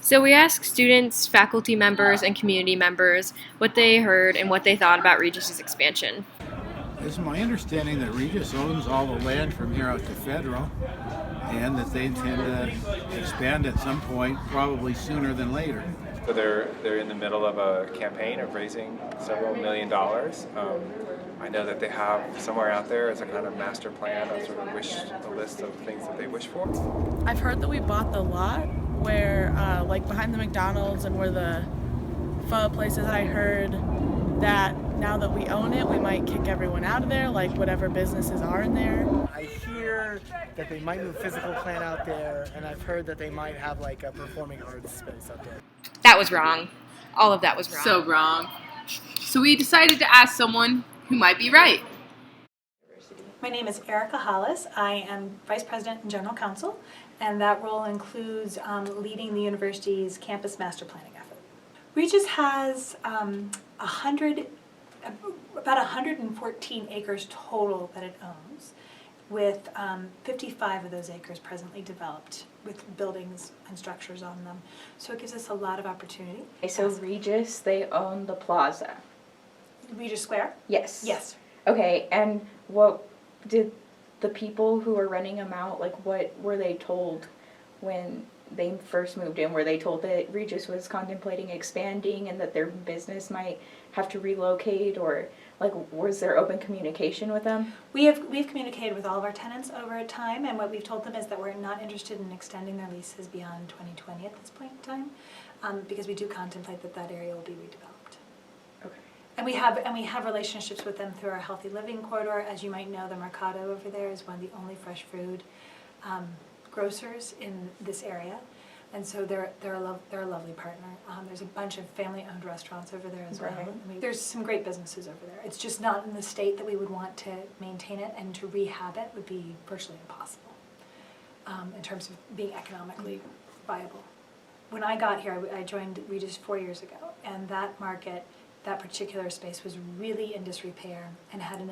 So we asked students, faculty members, and community members what they heard and what they thought about Regis's expansion. It's my understanding that Regis owns all the land from here out to Federal, and that they intend to expand at some point, probably sooner than later. So they're in the middle of a campaign of raising several $1 million. I know that they have somewhere out there as a kind of master plan, a sort of a list of things that they wish for. I've heard that we bought the lot where, like behind the McDonald's and where the pho place is. I heard that now that we own it, we might kick everyone out of there, like whatever businesses are in there. I hear that they might move physical plant out there, and I've heard that they might have like a performing arts space out there. That was wrong. All of that was wrong. So wrong. So we decided to ask someone who might be right. My name is Erica Hollis. I am Vice President and General Counsel, and that role includes leading the university's campus master planning effort. Regis has about 114 acres total that it owns, with 55 of those acres presently developed with buildings and structures on them. So it gives us a lot of opportunity. Okay, so Regis, they own the plaza. Regis Square? Yes. Yes. Okay, and what did the people who were renting them out, like what were they told when they first moved in? Were they told that Regis was contemplating expanding and that their business might have to relocate, or like was there open communication with them? We've communicated with all of our tenants over time, and what we've told them is that we're not interested in extending their leases beyond 2020 at this point in time, because we do contemplate that area will be redeveloped. Okay. And we have relationships with them through our Healthy Living corridor. As you might know, the Mercado over there is one of the only fresh food grocers in this area, and so they're a lovely partner. There's a bunch of family-owned restaurants over there as well. I mean, there's some great businesses over there. It's just not in the state that we would want to maintain it, and to rehab it would be virtually impossible in terms of being economically viable. When I got here, I joined Regis 4 years ago, and that market, that particular space was really in disrepair and had an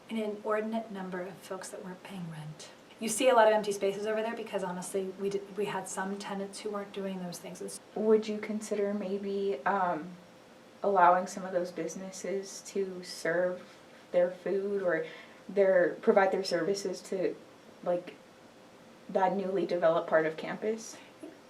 inordinate number of folks that weren't paying rent. You see a lot of empty spaces over there because honestly we had some tenants who weren't doing those things. Would you consider maybe allowing some of those businesses to serve their food or provide their services to like that newly developed part of campus?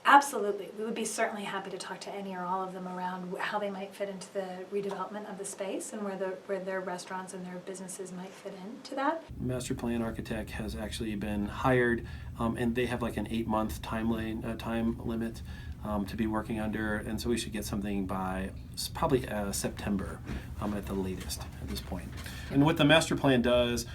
Absolutely. We would be certainly happy to talk to any or all of them around how they might fit into the redevelopment of the space and where their restaurants and their businesses might fit into that. Master plan architect has actually been hired, and they have like an 8-month time limit to be working under, and so we should get something by probably September at the latest at this point. And what the master plan does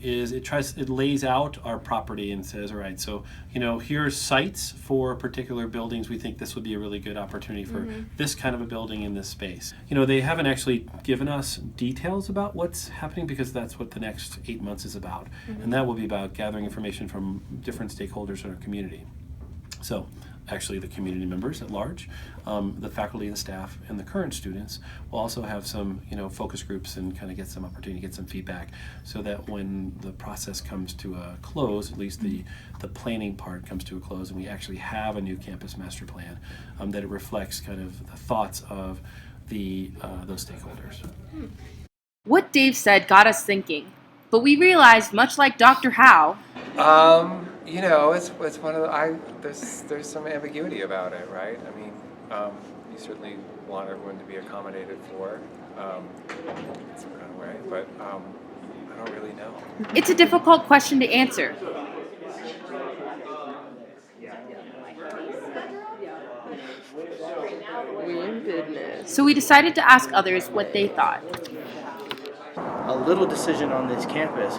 is it lays out our property and says, all right, so here's sites for particular buildings. We think this would be a really good opportunity for this kind of a building in this space. They haven't actually given us details about what's happening because that's what the next 8 months is about, and that will be about gathering information from different stakeholders in our community. So actually the community members at large, the faculty and staff, and the current students will also have some focus groups and kind of get some opportunity to get some feedback so that when the process comes to a close, at least the planning part comes to a close and we actually have a new campus master plan, that it reflects kind of the thoughts of those stakeholders. What Dave said got us thinking, but we realized, much like Dr. Howe, it's one of the, there's some ambiguity about it, right? I mean, you certainly want everyone to be accommodated for in some kind of way, but I don't really know. It's a difficult question to answer. So we decided to ask others what they thought. A little decision on this campus